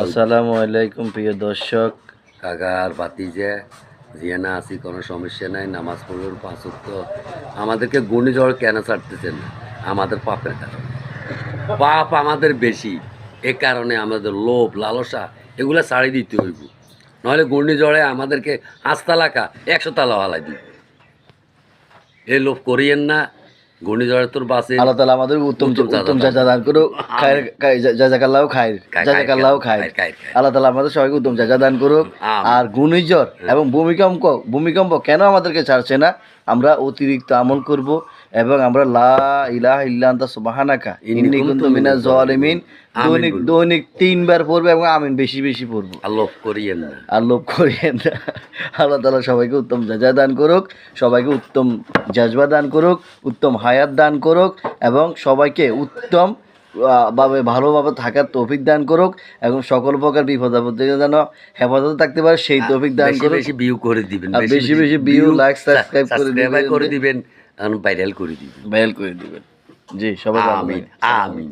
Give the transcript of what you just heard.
আসসালামু আলাইকুম প্রিয় দর্শক, কাকা আর ভাতিজা জিয়ানা আছি, কোনো সমস্যা নাই। নামাজ পড়বেন 5 ওয়াক্ত। আমাদেরকে ঘূর্ণিঝড় কেন ছাড়তেছেন? আমাদের পাপের কারণে। পাপ আমাদের বেশি, এ কারণে আমাদের লোভ লালসা এগুলা ছাড়ি দিতে হইব, নাহলে ঘূর্ণিঝড়ে আমাদেরকে 5 তালাকা 100 তালা হালাই দিব। এই লোভ করিয়েন না। ঘূর্ণিঝড়ে তোর বাসে আল্লাহ তাআলা আমাদের উত্তম জাযা দান করুক। জাযাকাল্লাহু খাইর, জাযাকাল্লাহু খাইর। আল্লাহ তাআলা আমাদের সবাইকে উত্তম জাযা দান করুক। আর ঘূর্ণিঝড় এবং ভূমিকম্প কেন আমাদেরকে ছাড়ছে না? আমরা অতিরিক্ত আমল করব এবং আমরা লা ইলাহা ইল্লা আনতা সুবহানাকা ইন্নী কুনতু মিনাজ জালিমিন দৈনিক 3 বার পড়বে এবং আমিন বেশি বেশি পড়ব। আর লোভ করিয়েন না, আল্লাহ তাআলা সবাইকে উত্তম জাযা দান করুক, সবাইকে উত্তম জাযবা দান করুক, উত্তম হায়াত দান করুক এবং সবাইকে উত্তম ভালোভাবে থাকার তৌফিক দান করুক এবং সকল প্রকার বিপদ আপদ থেকে যেন হেফাজতে থাকতে পারে সেই তৌফিক দান করুক। বেশি ভিউ করে দিবেন, বেশি ভিউ, লাইক, সাবস্ক্রাইব করে দিবেন, ভাইরাল করে দিবেন। জি, সবাই আমিন।